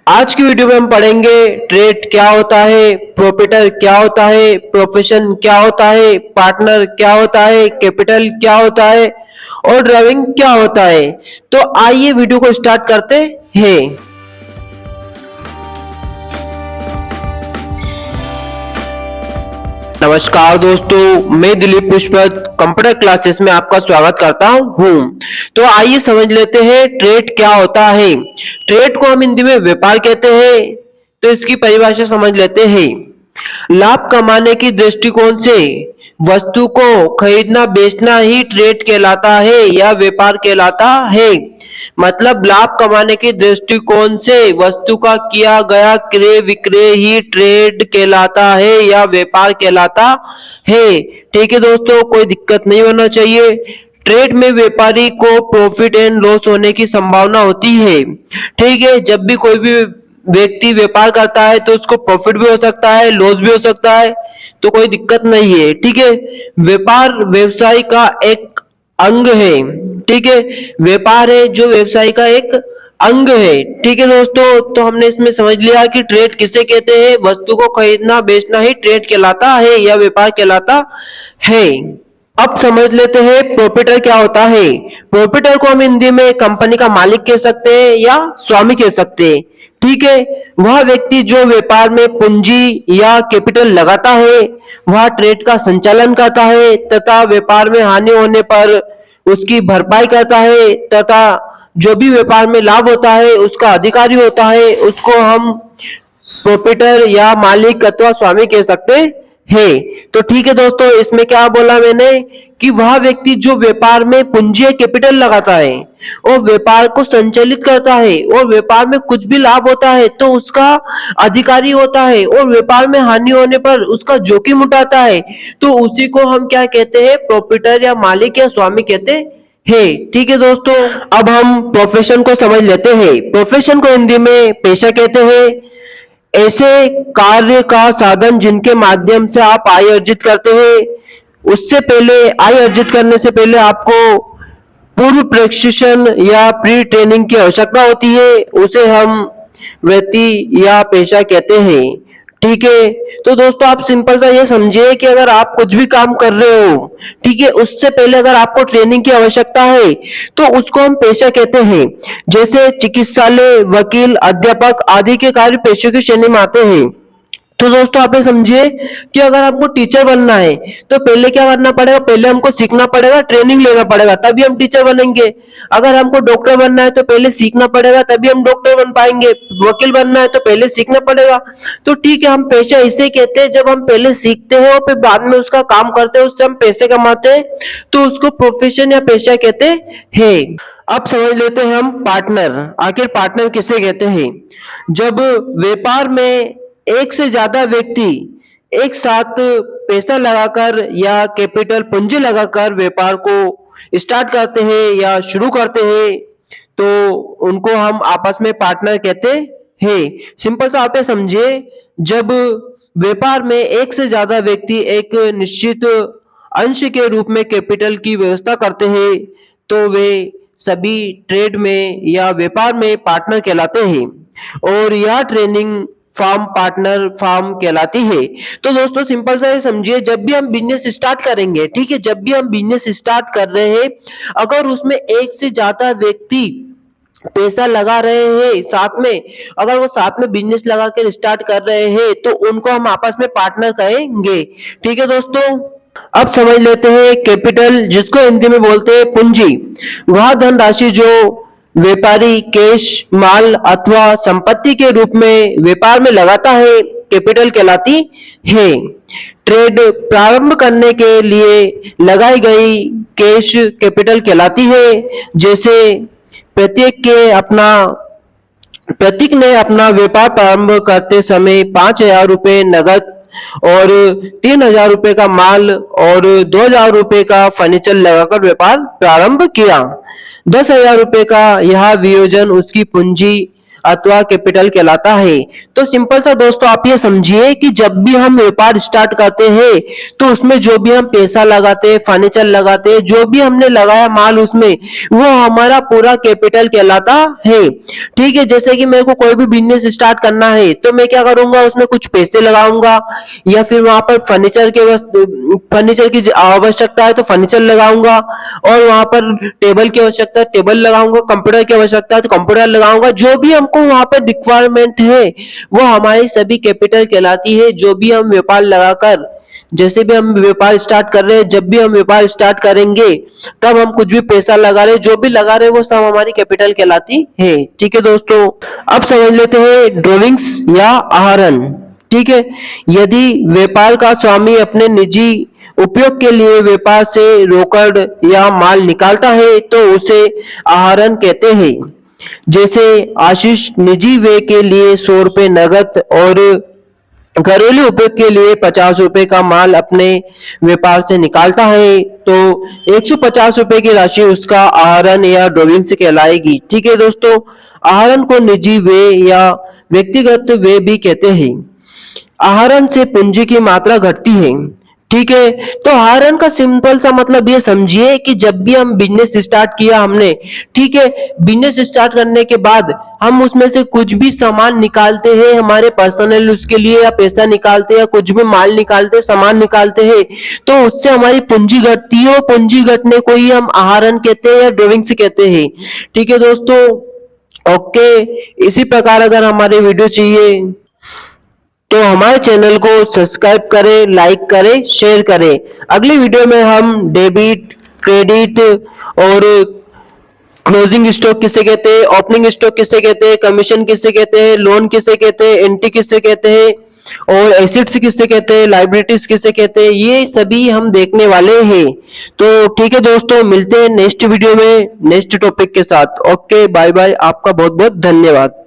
आज की वीडियो में हम पढ़ेंगे ट्रेड क्या होता है, प्रोप्राइटर क्या होता है, प्रोफेशन क्या होता है, पार्टनर क्या होता है, कैपिटल क्या होता है और ड्राइविंग क्या होता है। तो आइए वीडियो को स्टार्ट करते हैं। नमस्कार दोस्तों, मैं दिलीप पुष्पत कंप्यूटर क्लासेस में आपका स्वागत करता हूँ। तो आइए समझ लेते हैं ट्रेड क्या होता है। ट्रेड को हम हिंदी में व्यापार कहते हैं। तो इसकी परिभाषा समझ लेते हैं। लाभ कमाने की दृष्टिकोण से वस्तु को खरीदना बेचना ही ट्रेड कहलाता है या व्यापार कहलाता है। मतलब लाभ कमाने के दृष्टिकोण से वस्तु का किया गया क्रय विक्रय ही ट्रेड कहलाता है या व्यापार कहलाता है। ठीक है दोस्तों, कोई दिक्कत नहीं होना चाहिए। ट्रेड में व्यापारी को प्रॉफिट एंड लॉस होने की संभावना होती है। ठीक है, जब भी कोई भी व्यक्ति व्यापार करता है तो उसको प्रॉफिट भी हो सकता है, लॉस भी हो सकता है, तो कोई दिक्कत नहीं है। ठीक है, व्यापार व्यवसाय का एक अंग है। ठीक है, व्यापार है जो व्यवसाय का एक अंग है। ठीक है दोस्तों, तो हमने इसमें समझ लिया कि ट्रेड किसे कहते हैं। वस्तु को खरीदना बेचना ही ट्रेड कहलाता है या व्यापार कहलाता है। अब समझ लेते हैं प्रोप्राइटर क्या होता है। प्रोप्राइटर को हम हिंदी में कंपनी का मालिक कह सकते हैं या स्वामी कह सकते हैं। ठीक है, वह व्यक्ति जो व्यापार में पूंजी या कैपिटल लगाता है, वह ट्रेड का संचालन करता है तथा व्यापार में हानि होने पर उसकी भरपाई करता है तथा जो भी व्यापार में लाभ होता है उसका अधिकारी होता है, उसको हम प्रोप्राइटर या मालिक अथवा स्वामी कह सकते हैं। तो ठीक है दोस्तों, इसमें क्या बोला मैंने कि वह व्यक्ति जो व्यापार में पूंजी या कैपिटल लगाता है और व्यापार को संचालित करता है और व्यापार में कुछ भी लाभ होता है तो उसका अधिकारी होता है और व्यापार में हानि होने पर उसका जोखिम उठाता है, तो उसी को हम क्या कहते हैं, प्रोप्राइटर या मालिक या स्वामी कहते हैं। ठीक है दोस्तों, अब हम प्रोफेशन को समझ लेते हैं। प्रोफेशन को हिंदी में पेशा कहते हैं। ऐसे कार्य का साधन जिनके माध्यम से आप आय अर्जित करते हैं। उससे पहले आय अर्जित करने से पहले आपको पूर्व प्रशिक्षण या प्री ट्रेनिंग की आवश्यकता होती है, उसे हम वृत्ति या पेशा कहते हैं। ठीक है, तो दोस्तों आप सिंपल सा ये समझिए कि अगर आप कुछ भी काम कर रहे हो, ठीक है, उससे पहले अगर आपको ट्रेनिंग की आवश्यकता है तो उसको हम पेशा कहते हैं। जैसे चिकित्सालय, वकील, अध्यापक आदि के कार्य पेशों की श्रेणी में आते हैं। तो दोस्तों आप ये समझिए कि अगर हमको टीचर बनना है तो पहले क्या करना पड़ेगा, पहले हमको सीखना पड़ेगा, ट्रेनिंग लेना पड़ेगा, तभी हम टीचर बनेंगे। अगर हमको डॉक्टर बनना है तो पहले सीखना पड़ेगा, तभी हम डॉक्टर बन पाएंगे। वकील बनना है तो पहले सीखना पड़ेगा। तो ठीक है, हम पेशा इसे कहते हैं जब हम पहले सीखते हैं और फिर बाद में उसका काम करते हैं, उससे हम पैसे कमाते हैं, तो उसको प्रोफेशन या पेशा कहते हैं। अब समझ लेते हैं हम पार्टनर। आखिर पार्टनर किसे कहते हैं। जब व्यापार में एक से ज्यादा व्यक्ति एक साथ पैसा लगाकर या कैपिटल पूंजी लगाकर व्यापार को स्टार्ट करते हैं या शुरू करते हैं तो उनको हम आपस में पार्टनर कहते हैं। सिंपल सा आप ये समझिए, जब व्यापार में एक से ज्यादा व्यक्ति एक निश्चित अंश के रूप में कैपिटल की व्यवस्था करते हैं तो वे सभी ट्रेड में या व्यापार में पार्टनर कहलाते हैं और यह ट्रेनिंग फार्म पार्टनर फार्म कहलाती है। तो दोस्तों सिंपल सा ये समझिए, जब भी हम बिजनेस स्टार्ट करेंगे, ठीक है, जब भी हम बिजनेस स्टार्ट कर रहे हैं, अगर उसमें एक से ज्यादा व्यक्ति पैसा लगा रहे हैं साथ में, अगर वो साथ में बिजनेस लगा के स्टार्ट कर रहे हैं तो उनको हम आपस में पार्टनर कहेंगे। ठीक है दोस्तों, अब समझ लेते हैं कैपिटल, जिसको हिंदी में बोलते हैं पूंजी। वह धनराशि जो व्यापारी कैश, माल अथवा संपत्ति के रूप में व्यापार में लगाता है, कैपिटल कहलाती है। ट्रेड प्रारंभ करने के लिए लगाई गई कैश कैपिटल कहलाती है। जैसे प्रतीक ने अपना व्यापार प्रारंभ करते समय 5,000 रुपए नगद और 3,000 रुपए का माल और 2,000 रुपए का फर्नीचर लगाकर व्यापार प्रारंभ किया। 10,000 रुपए का यह वियोजन उसकी पूंजी अथवा कैपिटल कहलाता है। तो सिंपल सा दोस्तों आप ये समझिए कि जब भी हम व्यापार स्टार्ट करते हैं तो उसमें जो भी हम पैसा लगाते हैं, फर्नीचर लगाते हैं, जो भी हमने लगाया माल उसमें, वो हमारा पूरा कैपिटल कहलाता है। ठीक है, जैसे कि मेरे को कोई भी बिजनेस स्टार्ट करना है तो मैं क्या करूंगा, उसमें कुछ पैसे लगाऊंगा, या फिर वहां पर फर्नीचर की आवश्यकता है तो फर्नीचर लगाऊंगा, और वहां पर टेबल की आवश्यकता है टेबल लगाऊंगा, कंप्यूटर की आवश्यकता है तो कंप्यूटर लगाऊंगा। जो भी हमको वहां पर रिक्वायरमेंट है वो हमारी सभी कैपिटल कहलाती है। जो भी हम व्यापार लगाकर, जैसे भी हम व्यापार स्टार्ट कर रहे हैं, जब भी हम व्यापार स्टार्ट करेंगे तब हम कुछ भी पैसा लगा रहे, जो भी लगा रहे वो सब हमारी कैपिटल कहलाती है। ठीक है दोस्तों, अब समझ लेते हैं ड्रॉविंग्स या आहरण। ठीक है, यदि व्यापार का स्वामी अपने निजी उपयोग के लिए व्यापार से रोकड़ या माल निकालता है तो उसे आहरण कहते हैं। जैसे आशीष निजी व्यय के लिए 100 रुपए नगद और घरेलू उपयोग के लिए 50 रुपए का माल अपने व्यापार से निकालता है तो 150 रुपए की राशि उसका आहरण या ड्रॉविंग से कहलाएगी। ठीक है दोस्तों, आहरण को निजी व्यय या व्यक्तिगत व्यय भी कहते हैं। आहरण से पूंजी की मात्रा घटती है। ठीक है, तो आहरण का सिंपल सा मतलब ये समझिए कि जब भी हम बिजनेस स्टार्ट किया हमने, ठीक है, बिजनेस स्टार्ट करने के बाद हम उसमें से कुछ भी सामान निकालते हैं हमारे पर्सनल उसके लिए, या पैसा निकालते हैं या कुछ भी माल निकालते सामान निकालते हैं, तो उससे हमारी पूंजी घटती है, और पूंजी घटने को ही हम आहरण कहते हैं या ड्रॉविंग्स कहते हैं। ठीक है दोस्तों, ओके, इसी प्रकार अगर हमारे वीडियो चाहिए तो हमारे चैनल को सब्सक्राइब करें, लाइक करें, शेयर करें। अगली वीडियो में हम डेबिट, क्रेडिट और क्लोजिंग स्टॉक किसे कहते हैं, ओपनिंग स्टॉक किसे कहते हैं, कमीशन किसे कहते हैं, लोन किसे कहते हैं, एंट्री किसे कहते हैं, और एसेट्स किसे कहते हैं, लाइबिलिटीज किसे कहते हैं, ये सभी हम देखने वाले हैं। तो ठीक है दोस्तों, मिलते हैं नेक्स्ट वीडियो में नेक्स्ट टॉपिक के साथ। ओके, बाय बाय, आपका बहुत बहुत धन्यवाद।